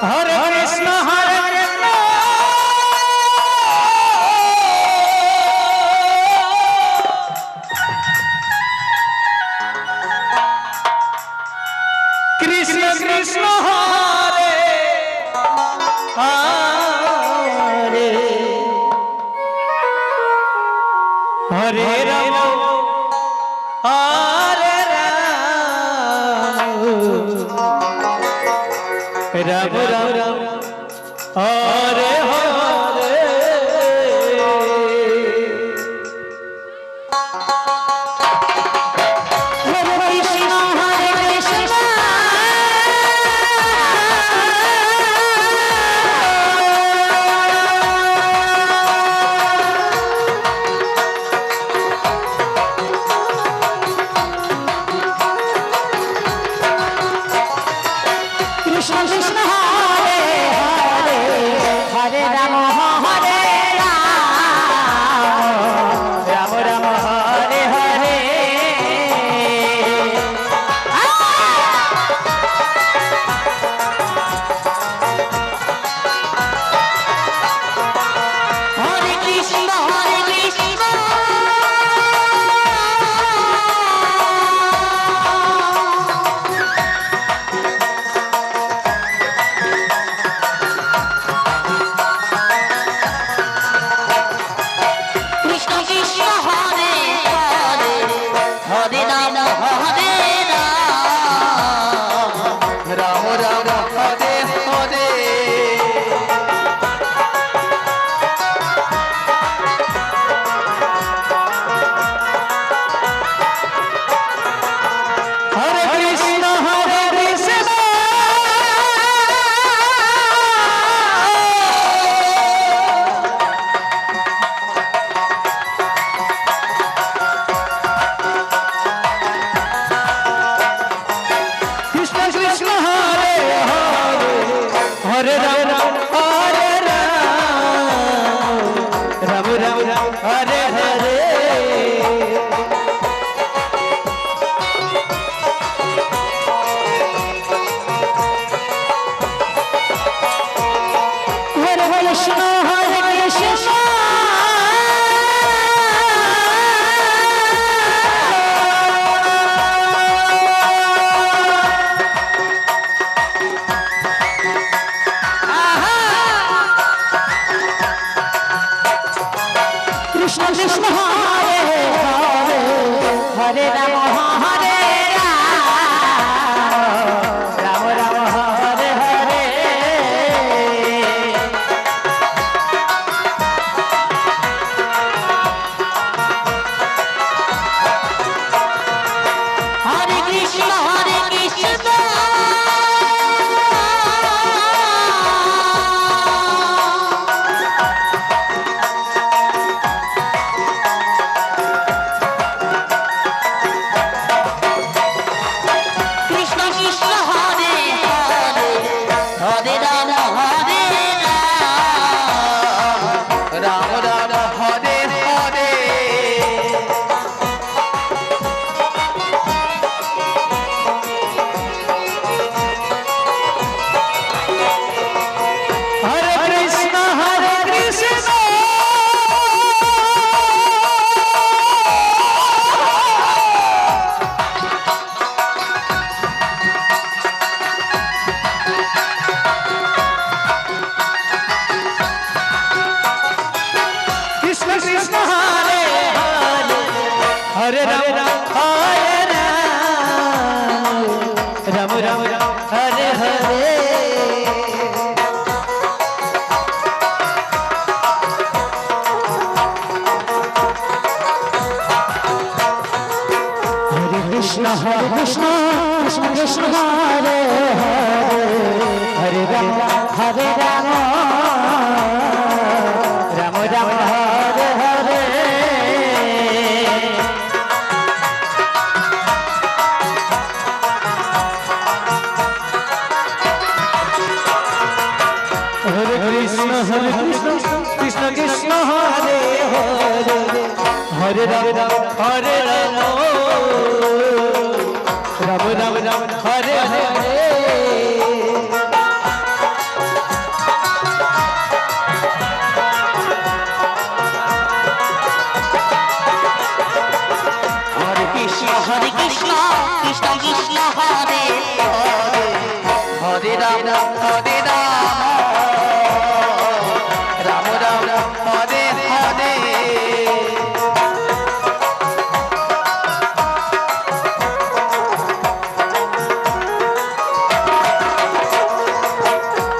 Hare Krishna Krishna Krishna Hare Hare Hare Ram Hare Ram Ram Ram Hare Hare Krishna Krishna Hare Hare Hare Ram Hare Ram Ram Ram Hare Hare Hare Krishna Hare Krishna Ram Ram Hare Hare Hare Krishna Krishna Krishna Hare Hare Hare Ram Hare Ram Ram Ram Hare Hare Hare Krishna Hare Krishna Krishna Krishna Hare Hare Hare Ram Hare Ram Ram Ram Hare Hare Hare Krishna Krishna Krishna Hare Hare Hare Ram Ram Ram Hare Hare Hare Krishna Krishna Krishna Hare Hare Hare Ram Hare Ram Ram Ram Hare Hare Hare Krishna Krishna Krishna Hare Hare Hare Ram Ram Ram Hare Hare Hare Krishna Krishna Krishna Hare Hare Hare Ram Hare Ram Ram Ram Ram Hare Hare Ram Hare Ram Ram Ram Hare Hare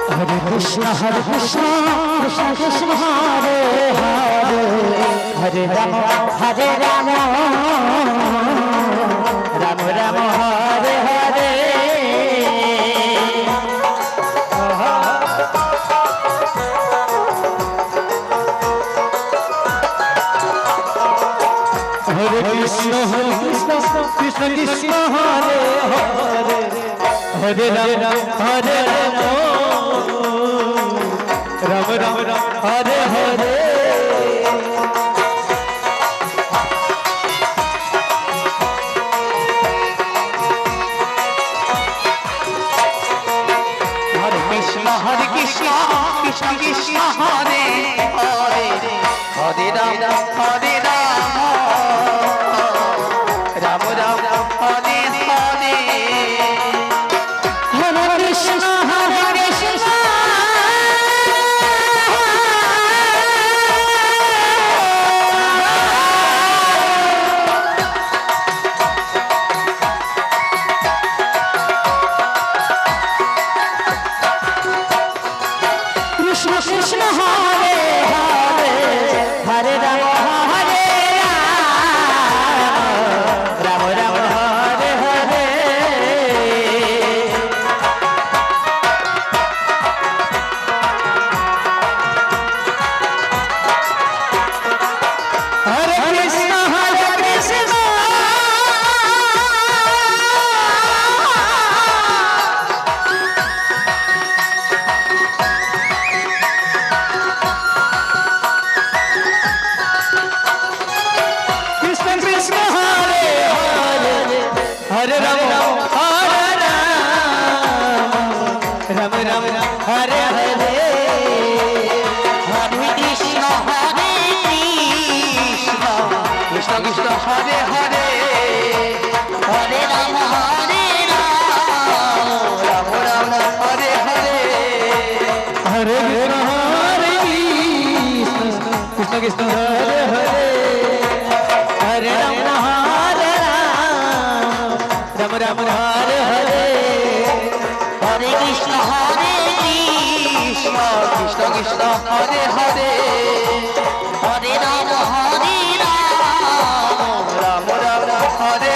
Hare Krishna Krishna Krishna Hare Hare Hare Ram Ram Ram Hare Hare Hare Krishna Krishna Krishna Hare Hare Hare Ram Ram Ram Hare Hare Krishna Krishna Krishna Hare Hare Hare Ram Ram Ram Hare Hare Hare Krishna Krishna Krishna Hare Hare Hare Ram Ram Ram Hare Hare Hare Krishna Krishna Krishna Hare Hare Hare Ram Ram Ram Hare Hare Hare Krishna Krishna Krishna Hare Hare Hare Ram Ram Ram Hare Hare Hare Krishna Krishna Krishna Hare Hare Hare Ram Ram Ram Hare Hare Hare Krishna Krishna Krishna Hare Hare Hare Ram Ram Ram Hare